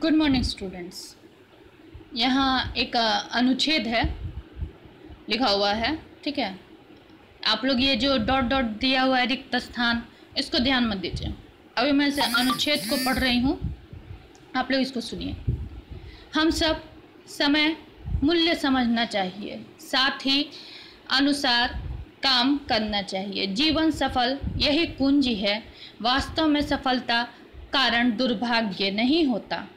Good morning students. यहाँ एक अनुच्छेद है लिखा हुआ है, ठीक है। आप लोग ये जो डॉट डॉट दिया हुआ है रिक्त स्थान, इसको ध्यान मत दीजिए। अभी मैं इसे अनुच्छेद को पढ़ रही हूँ, आप लोग इसको सुनिए। हम सब समय मूल्य समझना चाहिए, साथ ही अनुसार काम करना चाहिए। जीवन सफल यही कुंजी है। वास्तव में सफलता कारण दुर्भाग्य नहीं होता,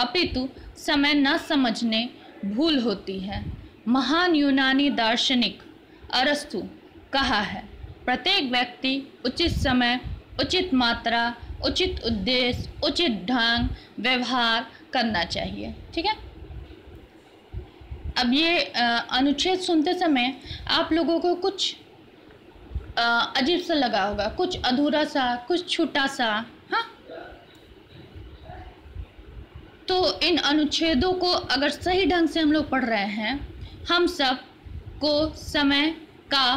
अपितु समय न समझने भूल होती है। महान यूनानी दार्शनिक अरस्तु कहा है, प्रत्येक व्यक्ति उचित समय, उचित मात्रा, उचित उद्देश्य, उचित ढंग व्यवहार करना चाहिए, ठीक है। अब ये अनुच्छेद सुनते समय आप लोगों को कुछ अजीब सा लगा होगा, कुछ अधूरा सा, कुछ छोटा सा, हाँ। तो इन अनुच्छेदों को अगर सही ढंग से हम लोग पढ़ रहे हैं, हम सब को समय का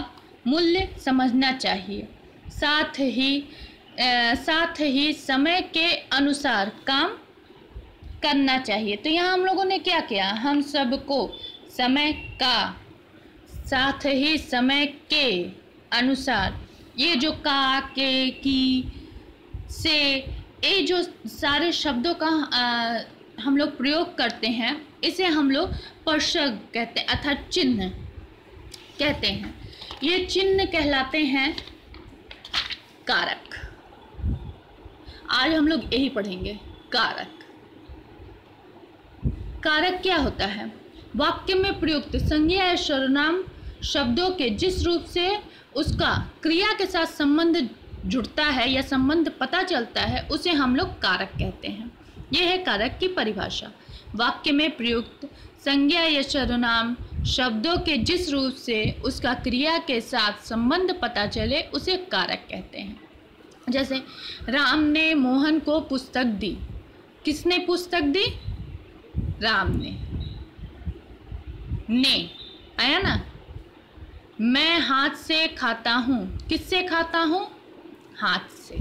मूल्य समझना चाहिए, साथ ही समय के अनुसार काम करना चाहिए। तो यहाँ हम लोगों ने क्या किया, हम सब को समय का, साथ ही समय के अनुसार, ये जो का, के, की, से, ये जो सारे शब्दों का हम लोग प्रयोग करते हैं, इसे हम लोग स्पर्शक कहते हैं अर्थात चिन्ह कहते हैं। ये चिन्ह कहलाते हैं कारक। आज हम लोग यही पढ़ेंगे, कारक। कारक क्या होता है? वाक्य में प्रयुक्त संज्ञा या सर्वनाम शब्दों के जिस रूप से उसका क्रिया के साथ संबंध जुड़ता है या संबंध पता चलता है, उसे हम लोग कारक कहते हैं। यह है कारक की परिभाषा। वाक्य में प्रयुक्त संज्ञा या सर्वनाम शब्दों के जिस रूप से उसका क्रिया के साथ संबंध पता चले, उसे कारक कहते हैं। जैसे राम ने मोहन को पुस्तक दी। किसने पुस्तक दी? राम ने आया ना। मैं हाथ से खाता हूँ। किससे खाता हूँ? हाथ से।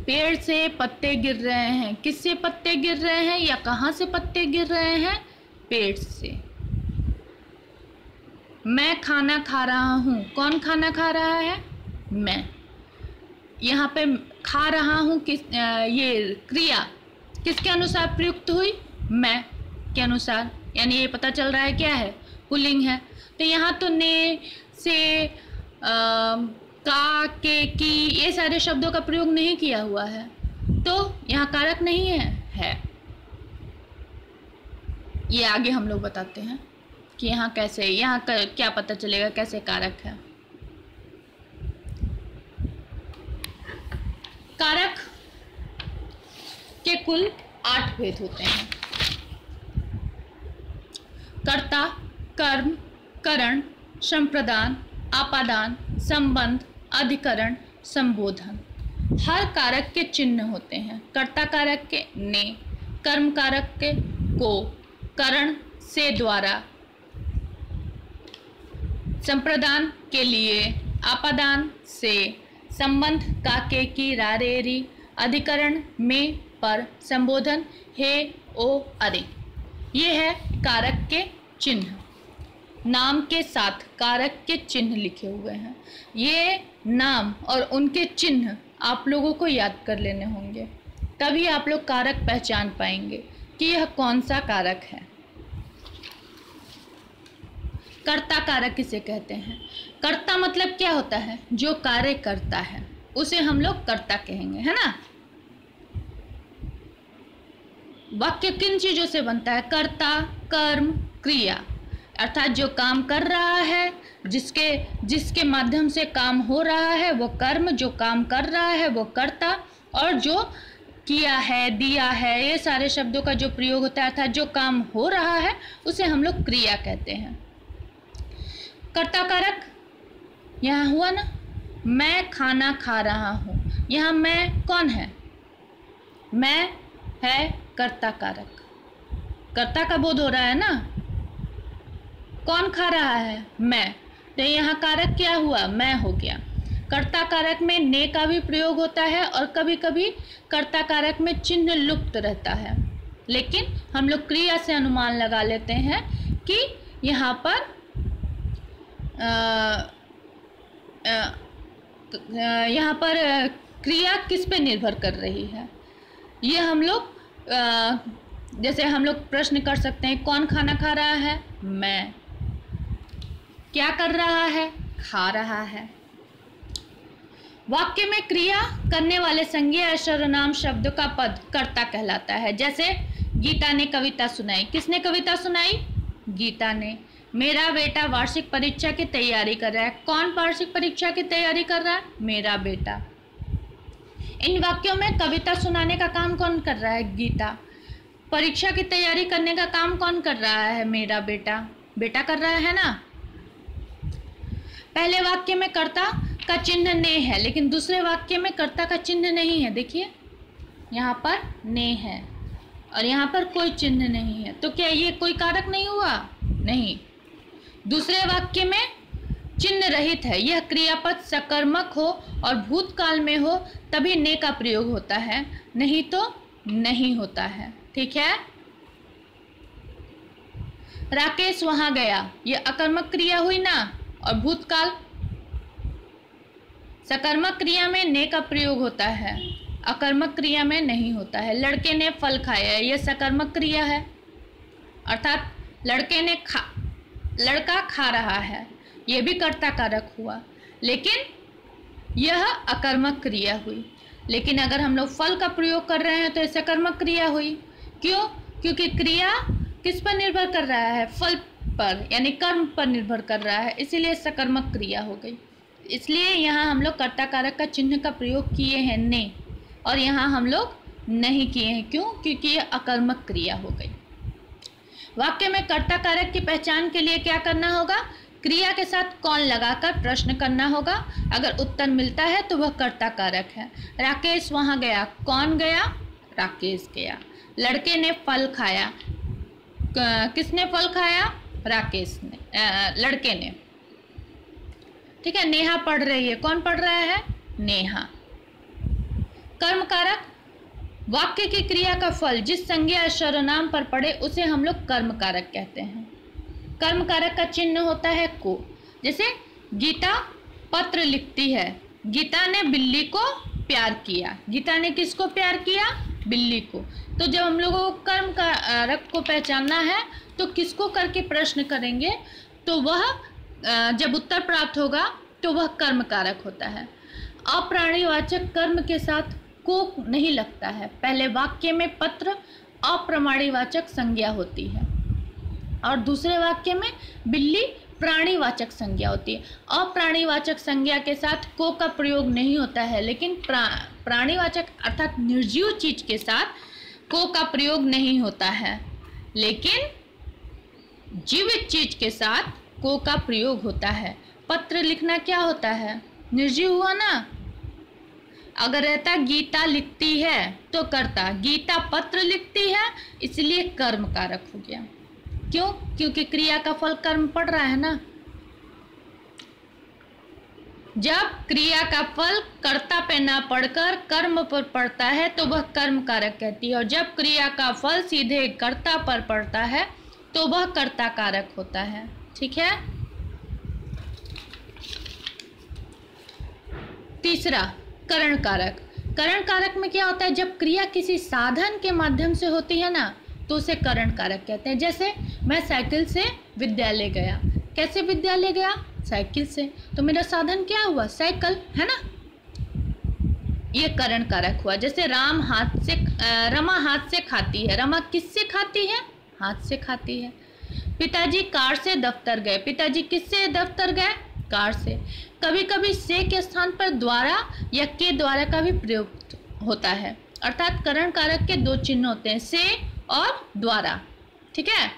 पेड़ से पत्ते गिर रहे हैं। किससे पत्ते गिर रहे हैं या कहाँ से पत्ते गिर रहे हैं? पेड़ से। मैं खाना खा रहा हूँ। कौन खाना खा रहा है? मैं। यहाँ पे खा रहा हूँ ये क्रिया किसके अनुसार प्रयुक्त हुई? मैं के अनुसार, यानी ये पता चल रहा है क्या है? पुल्लिंग है। तो यहाँ तो ने, से, का, के, की, ये सारे शब्दों का प्रयोग नहीं किया हुआ है, तो यहाँ कारक नहीं है। ये आगे हम लोग बताते हैं कि यहाँ कैसे, यहाँ क्या पता चलेगा कैसे कारक है। कारक के कुल 8 भेद होते हैं। कर्ता, कर्म, करण, संप्रदान, आपादान, संबंध, अधिकरण, संबोधन। हर कारक के चिन्ह होते हैं। कर्ता कारक के ने, कर्म कारक के को, करण से द्वारा, संप्रदान के लिए, आपादान से, संबंध का के की रा रे री, अधिकरण में पर, संबोधन हे ओ अरे। ये है कारक के चिन्ह। नाम के साथ कारक के चिन्ह लिखे हुए हैं। ये नाम और उनके चिन्ह आप लोगों को याद कर लेने होंगे, तभी आप लोग कारक पहचान पाएंगे कि यह कौन सा कारक है। कर्ता कारक किसे कहते हैं? कर्ता मतलब क्या होता है? जो कार्य करता है उसे हम लोग कर्ता कहेंगे, है ना। वाक्य किन चीजों से बनता है? कर्ता, कर्म, क्रिया, अर्थात जो काम कर रहा है, जिसके माध्यम से काम हो रहा है वो कर्म, जो काम कर रहा है वो कर्ता, और जो किया है, दिया है, ये सारे शब्दों का जो प्रयोग होता है, अर्थात जो काम हो रहा है उसे हम लोग क्रिया कहते हैं। कर्ता कारक यहाँ हुआ ना, मैं खाना खा रहा हूँ। यहाँ मैं कौन है? मैं है कर्ता कारक। कर्ता का बोध हो रहा है ना। कौन खा रहा है? मैं। तो यहाँ कारक क्या हुआ? मैं हो गया। कर्ता कारक में ने का भी प्रयोग होता है और कभी कभी कर्ता कारक में चिन्ह लुप्त रहता है, लेकिन हम लोग क्रिया से अनुमान लगा लेते हैं कि यहाँ पर क्रिया किस पे निर्भर कर रही है। ये हम लोग जैसे हम लोग प्रश्न कर सकते हैं, कौन खाना खा रहा है? मैं। क्या कर रहा है? खा रहा है। वाक्य में क्रिया करने वाले संज्ञा या सर्वनाम शब्द का पद कर्ता कहलाता है। जैसे गीता ने कविता सुनाई। किसने कविता सुनाई? गीता ने। मेरा बेटा वार्षिक परीक्षा की तैयारी कर रहा है। कौन वार्षिक परीक्षा की तैयारी कर रहा है? मेरा बेटा। इन वाक्यों में कविता सुनाने का काम कौन कर रहा है? गीता। परीक्षा की तैयारी करने का काम कौन कर रहा है? मेरा बेटा। बेटा कर रहा है ना। पहले वाक्य में कर्ता का चिन्ह ने है, लेकिन दूसरे वाक्य में कर्ता का चिन्ह नहीं है। देखिए यहाँ पर ने है और यहाँ पर कोई चिन्ह नहीं है, तो क्या ये कोई कारक नहीं हुआ? नहीं। दूसरे वाक्य में चिन्ह रहित है। यह क्रियापद सकर्मक हो और भूतकाल में हो तभी ने का प्रयोग होता है, नहीं तो नहीं होता है। ठीक है। राकेश वहां गया, यह अकर्मक क्रिया हुई ना, और भूतकाल। सकर्मक क्रिया में ने का प्रयोग होता है, अकर्मक क्रिया में नहीं होता है। लड़के ने फल खाया, यह सकर्मक क्रिया है, अर्थात लड़का खा रहा है, यह भी कर्ता कारक हुआ, लेकिन यह अकर्मक क्रिया हुई। लेकिन अगर हम लोग फल का प्रयोग कर रहे हैं तो यह सकर्मक क्रिया हुई। क्यों? क्योंकि क्रिया किस पर निर्भर कर रहा है? फल पर, यानी कर्म पर निर्भर कर रहा है, इसीलिए सकर्मक क्रिया हो गई। इसलिए यहाँ हम लोग कर्ता कारक का चिन्ह का प्रयोग किए हैं ने, और यहाँ हम लोग नहीं किए हैं। क्यों? क्योंकि यह अकर्मक क्रिया हो गई। वाक्य में कर्ता कारक की पहचान के लिए क्या करना होगा? क्रिया के साथ कौन लगाकर प्रश्न करना होगा। अगर उत्तर मिलता है तो वह कर्ता कारक है। राकेश वहां गया। कौन गया? राकेश गया। लड़के ने फल खाया। किसने फल खाया? राकेश ने, लड़के ने। ठीक है। नेहा पढ़ रही है। कौन पढ़ रहा है? नेहा। कर्म कारक, वाक्य की क्रिया का फल जिस संज्ञा या सर्वनाम पर पड़े उसे हम लोग कर्म कारक कहते हैं। कर्म कारक का चिन्ह होता है को। जैसे गीता पत्र लिखती है। गीता ने बिल्ली को प्यार किया। गीता ने किसको प्यार किया? बिल्ली को। तो जब हम लोगों को कर्म कारक को पहचानना है तो किसको करके प्रश्न करेंगे, तो वह जब उत्तर प्राप्त होगा तो वह कर्म कारक होता है। अप्राणीवाचक कर्म के साथ को नहीं लगता है। पहले वाक्य में पत्र अप्रमाणीवाचक संज्ञा होती है और दूसरे वाक्य में बिल्ली प्राणीवाचक संज्ञा होती है। अप्राणीवाचक संज्ञा के साथ को का प्रयोग नहीं होता है, लेकिन प्राणीवाचक अर्थात निर्जीव चीज के साथ को का प्रयोग नहीं होता है, लेकिन जीवित चीज के साथ को का प्रयोग होता है। पत्र लिखना क्या होता है? निर्जीव हुआ ना। अगर रहता गीता लिखती है तो करता, गीता पत्र लिखती है, इसलिए कर्म कारक हो गया। क्यों? क्योंकि क्रिया का फल कर्म पड़ रहा है ना। जब क्रिया का फल कर्ता पे ना पढ़कर कर्म पर पड़ता है तो वह कर्म कारक कहती है, और जब क्रिया का फल सीधे कर्ता पर पड़ता है तो वह कर्ता कारक होता है। ठीक है। तीसरा, करण कारक। करण कारक में क्या होता है? जब क्रिया किसी साधन के माध्यम से होती है ना तो उसे करण कारक कहते हैं। जैसे मैं साइकिल से विद्यालय गया। कैसे विद्यालय गया? साइकिल से। तो मेरा साधन क्या हुआ? साइकिल, है ना। ये करण कारक हुआ। जैसे रमा हाथ से खाती है। रमा किससे खाती है? हाथ से खाती है। पिताजी कार से दफ्तर गए। पिताजी किससे दफ्तर गए? कार से। कभी कभी से के स्थान पर द्वारा या के द्वारा का भी प्रयोग होता है, अर्थात करण कारक के दो चिन्ह होते हैं, से और द्वारा। ठीक है।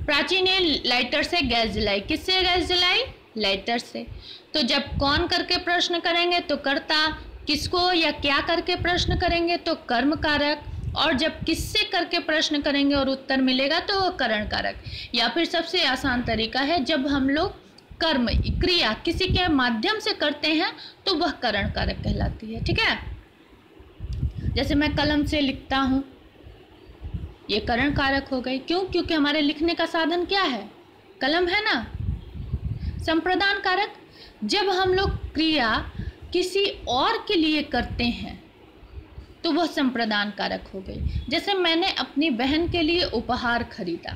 प्राची ने लाइटर से गैस जलाई। किससे गैस जलाई? लाइटर से। तो जब कौन करके प्रश्न करेंगे तो कर्ता, किसको या क्या करके प्रश्न करेंगे तो कर्म कारक, और जब किससे करके प्रश्न करेंगे और उत्तर मिलेगा तो वो करण कारक। या फिर सबसे आसान तरीका है, जब हम लोग कर्म क्रिया किसी के माध्यम से करते हैं तो वह करण कारक कहलाती है। ठीक है, जैसे मैं कलम से लिखता हूँ, ये करण कारक हो गई। क्यों? क्योंकि हमारे लिखने का साधन क्या है? कलम है ना। संप्रदान कारक, जब हम लोग क्रिया किसी और के लिए करते हैं तो वह संप्रदान कारक हो गई। जैसे मैंने अपनी बहन के लिए उपहार खरीदा,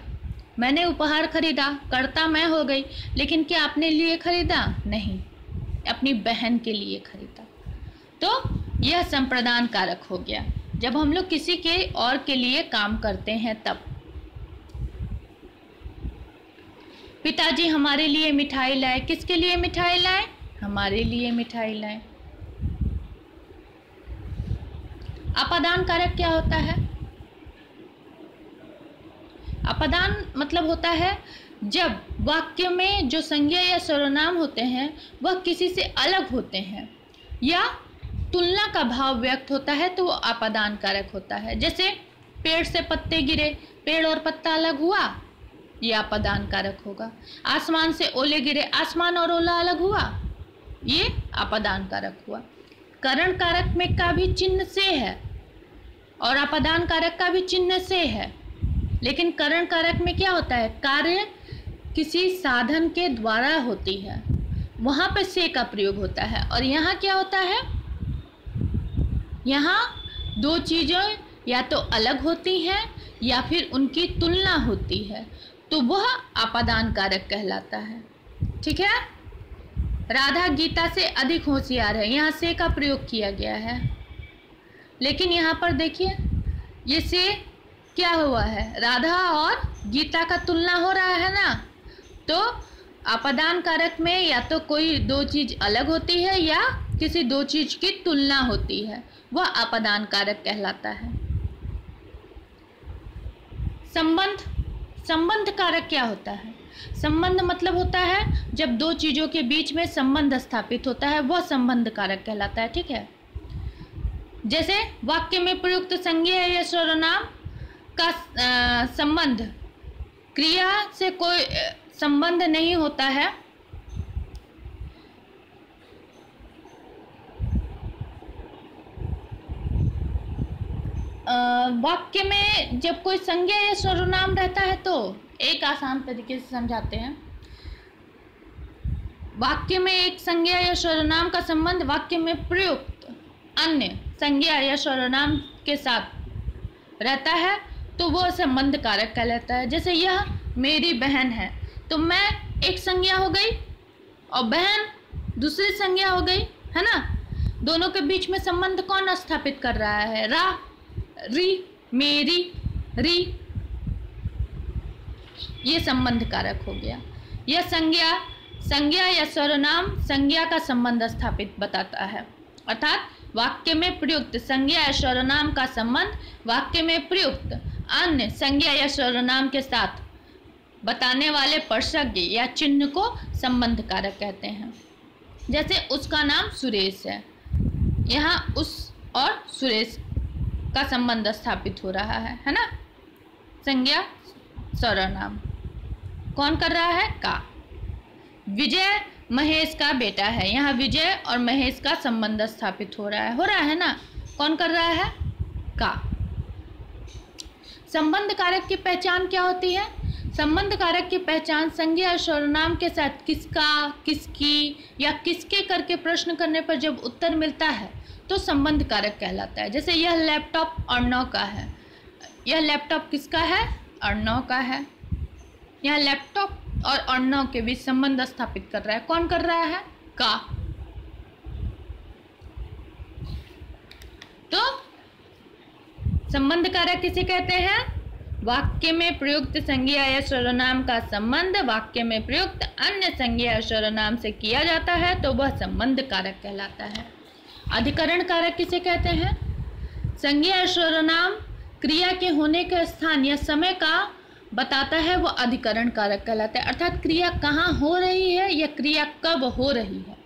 मैंने उपहार खरीदा, कर्ता मैं हो गई, लेकिन क्या अपने लिए खरीदा? नहीं, अपनी बहन के लिए खरीदा, तो यह संप्रदान कारक हो गया। जब हम लोग किसी के और के लिए काम करते हैं तब। पिताजी हमारे लिए मिठाई लाए, किसके लिए मिठाई लाए? हमारे लिए मिठाई लाए। अपादान कारक क्या होता है? अपादान मतलब होता है जब वाक्य में जो संज्ञा या सर्वनाम होते हैं वह किसी से अलग होते हैं या तुलना का भाव व्यक्त होता है तो वो अपादान कारक होता है। जैसे पेड़ से पत्ते गिरे, पेड़ और पत्ता अलग हुआ, ये अपादान कारक होगा। आसमान से ओले गिरे, आसमान और ओला अलग हुआ, ये अपादान कारक हुआ। करण कारक में का भी चिन्ह से है और अपादान कारक का भी चिन्ह से है, लेकिन करण कारक में क्या होता है? कार्य किसी साधन के द्वारा होती है, वहाँ पे से का प्रयोग होता है। और यहाँ क्या होता है? यहाँ दो चीज़ें या तो अलग होती हैं या फिर उनकी तुलना होती है, तो वह अपादान कारक कहलाता है। ठीक है, राधा गीता से अधिक होशियार है, यहाँ से का प्रयोग किया गया है, लेकिन यहाँ पर देखिए ये से क्या हुआ है? राधा और गीता का तुलना हो रहा है ना। तो अपादान कारक में या तो कोई दो चीज अलग होती है या किसी दो चीज की तुलना होती है, वह अपादान कारक कहलाता है। संबंध, संबंध कारक क्या होता है? संबंध मतलब होता है जब दो चीजों के बीच में संबंध स्थापित होता है, वह संबंध कारक कहलाता है। ठीक है, जैसे वाक्य में प्रयुक्त संज्ञा या सर्वनाम का संबंध क्रिया से कोई संबंध नहीं होता है, वाक्य में जब कोई संज्ञा या सर्वनाम रहता है तो एक आसान तरीके से समझाते हैं। वाक्य में एक संज्ञा या सर्वनाम का संबंध वाक्य में प्रयुक्त अन्य संज्ञा या सर्वनाम के साथ रहता है तो वह संबंध कारक कहलाता है। जैसे यह मेरी बहन है, तो मैं एक संज्ञा हो गई और बहन दूसरी संज्ञा हो गई, है ना। दोनों के बीच में संबंध कौन स्थापित कर रहा है? रा, री, मेरी, री, ये संबंध कारक हो गया। यह संज्ञा या सर्वनाम संज्ञा का संबंध स्थापित बताता है, अर्थात वाक्य में प्रयुक्त संज्ञा या सर्वनाम का संबंध वाक्य में प्रयुक्त अन्य संज्ञा या सर्वनाम के साथ बताने वाले प्रसंग या चिन्ह को संबंध कारक कहते हैं। जैसे उसका नाम सुरेश है, यहाँ उस और सुरेश का संबंध स्थापित हो रहा है ना। संज्ञा सर्वनाम कौन कर रहा है? का। विजय महेश का बेटा है, यहाँ विजय और महेश का संबंध स्थापित हो रहा है ना। कौन कर रहा है? का। संबंध कारक की पहचान क्या होती है? संबंध कारक की पहचान संज्ञा और सर्वनाम के साथ किसका, किसकी या किसके करके प्रश्न करने पर जब उत्तर मिलता है तो संबंध कारक कहलाता है। जैसे यह लैपटॉप अर्णव का है, यह लैपटॉप किसका है? अर्णव का है। यह लैपटॉप और अर्णव के बीच संबंध स्थापित कर रहा है, कौन कर रहा है? का। तो संबंध कारक किसे कहते हैं? वाक्य में प्रयुक्त संज्ञा या सर्वनाम का संबंध वाक्य में प्रयुक्त अन्य संज्ञा या सर्वनाम से किया जाता है तो वह संबंध कारक कहलाता है। अधिकरण कारक किसे कहते हैं? संज्ञा या सर्वनाम क्रिया के होने के स्थान या समय का बताता है, वह अधिकरण कारक कहलाता है। अर्थात क्रिया कहाँ हो रही है या क्रिया कब हो रही है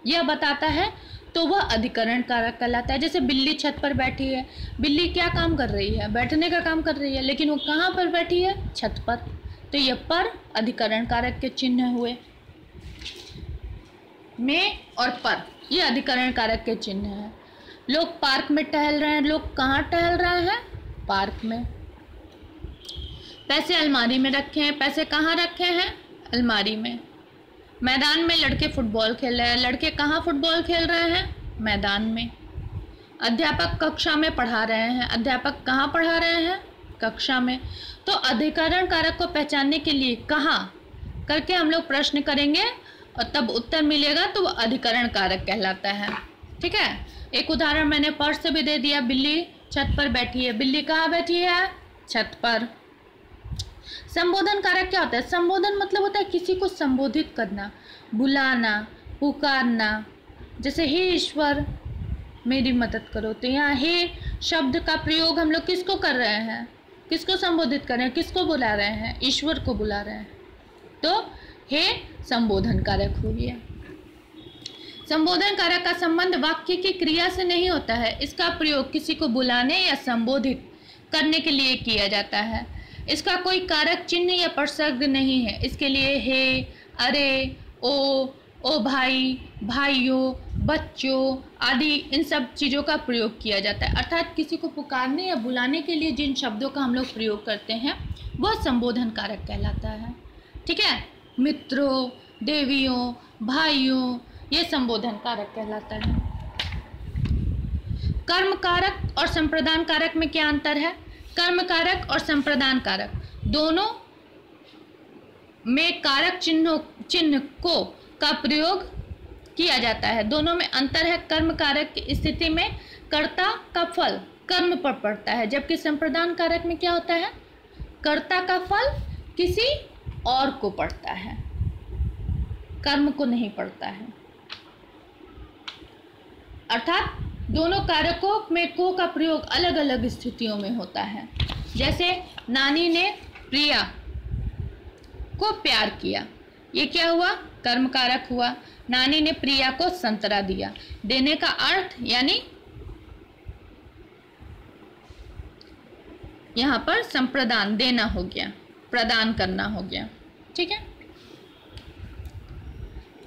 यह बताता है तो वह अधिकरण कारक कहलाता है। जैसे बिल्ली छत पर बैठी है, बिल्ली क्या काम कर रही है? बैठने का काम कर रही है, लेकिन वो कहाँ पर बैठी है? छत पर। तो यह पर अधिकरण कारक के चिन्ह हुए। में और पर, ये अधिकरण कारक के चिन्ह हैं। लोग पार्क में टहल रहे हैं, लोग कहाँ टहल रहे हैं? पार्क में। पैसे अलमारी में रखे हैं, पैसे कहाँ रखे हैं? अलमारी में। मैदान में लड़के फुटबॉल खेल रहे हैं, लड़के कहाँ फुटबॉल खेल रहे हैं? मैदान में। अध्यापक कक्षा में पढ़ा रहे हैं, अध्यापक कहाँ पढ़ा रहे हैं? कक्षा में। तो अधिकरण कारक को पहचानने के लिए कहाँ करके हम लोग प्रश्न करेंगे और तब उत्तर मिलेगा, तो वो अधिकरण कारक कहलाता है। ठीक है, एक उदाहरण मैंने पर्स से भी दे दिया। बिल्ली छत पर बैठी है, बिल्ली कहाँ बैठी है? छत पर। संबोधन कारक क्या होता है? संबोधन मतलब होता है किसी को संबोधित करना, बुलाना, पुकारना। जैसे हे ईश्वर मेरी मदद करो, तो यहाँ हे शब्द का प्रयोग हम लोग किसको कर रहे हैं? किसको संबोधित कर रहे हैं? किसको बुला रहे हैं? ईश्वर को बुला रहे हैं। तो हे संबोधन कारक हो गया। संबोधन कारक का संबंध वाक्य की क्रिया से नहीं होता है, इसका प्रयोग किसी को बुलाने या संबोधित करने के लिए किया जाता है। इसका कोई कारक चिन्ह या प्रसर्ग नहीं है। इसके लिए हे, अरे, ओ भाई, भाइयों, बच्चों आदि इन सब चीज़ों का प्रयोग किया जाता है। अर्थात किसी को पुकारने या बुलाने के लिए जिन शब्दों का हम लोग प्रयोग करते हैं वह संबोधन कारक कहलाता है। ठीक है, मित्रों, देवियों, भाइयों, ये संबोधन कारक कहलाता है। कर्म कारक और संप्रदान कारक में क्या अंतर है? कर्म कारक और संप्रदान कारक दोनों में कारक चिन्ह को का प्रयोग किया जाता है। दोनों में अंतर है। कर्म कारक की स्थिति में कर्ता का फल कर्म पर पड़ता है, जबकि संप्रदान कारक में क्या होता है? कर्ता का फल किसी और को पड़ता है, कर्म को नहीं पड़ता है। अर्थात दोनों कारकों में को का प्रयोग अलग अलग स्थितियों में होता है। जैसे नानी ने प्रिया को प्यार किया, ये क्या हुआ? कर्म कारक हुआ। नानी ने प्रिया को संतरा दिया, देने का अर्थ यानी यहाँ पर संप्रदान, देना हो गया, प्रदान करना हो गया। ठीक है।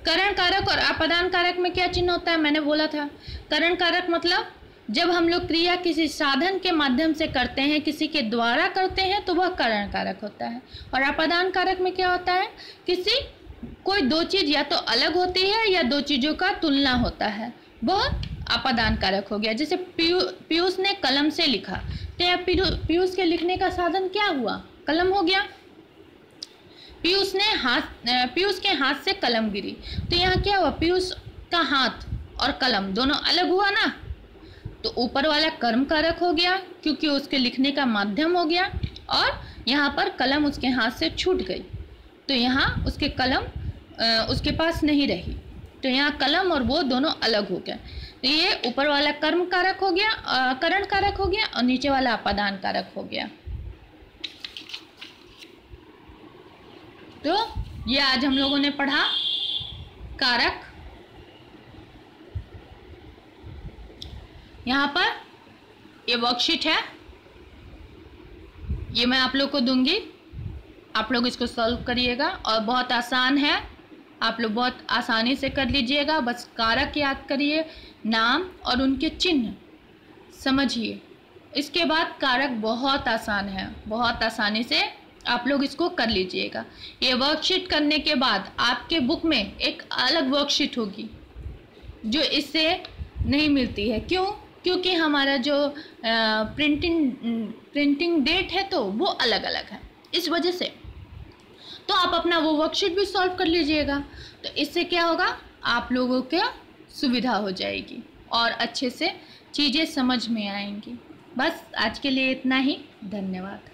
करण कारक और अपादान कारक में क्या चिन्ह होता है? मैंने बोला था करण कारक मतलब जब हम लोग क्रिया किसी साधन के माध्यम से करते हैं, किसी के द्वारा करते हैं, तो वह करण कारक होता है। और अपादान कारक में क्या होता है? कोई दो चीज या तो अलग होती है या दो चीजों का तुलना होता है, वह अपादान कारक हो गया। जैसे पीयूष ने कलम से लिखा, तो यह पीयूष के लिखने का साधन क्या हुआ? कलम हो गया। पीयूष के हाथ से कलम गिरी, तो यहाँ क्या हुआ? पीयूष का हाथ और कलम दोनों अलग हुआ ना, तो ऊपर वाला कर्म कारक हो गया क्योंकि उसके लिखने का माध्यम हो गया, और यहाँ पर कलम उसके हाथ से छूट गई, तो यहाँ उसके कलम उसके पास नहीं रही, तो यहाँ कलम और वो दोनों अलग हो गए। तो ये ऊपर वाला कर्म कारक हो गया, करण कारक हो गया, और नीचे वाला अपादान कारक हो गया। तो ये आज हम लोगों ने पढ़ा कारक। यहाँ पर ये वर्कशीट है, ये मैं आप लोग को दूंगी, आप लोग इसको सॉल्व करिएगा, और बहुत आसान है, आप लोग बहुत आसानी से कर लीजिएगा। बस कारक याद करिए, नाम और उनके चिन्ह समझिए। इसके बाद कारक बहुत आसान है, बहुत आसानी से आप लोग इसको कर लीजिएगा। ये वर्कशीट करने के बाद आपके बुक में एक अलग वर्कशीट होगी जो इससे नहीं मिलती है। क्यों? क्योंकि हमारा जो प्रिंटिंग डेट है तो वो अलग अलग है, इस वजह से। तो आप अपना वो वर्कशीट भी सॉल्व कर लीजिएगा, तो इससे क्या होगा? आप लोगों को सुविधा हो जाएगी और अच्छे से चीज़ें समझ में आएंगी। बस आज के लिए इतना ही। धन्यवाद।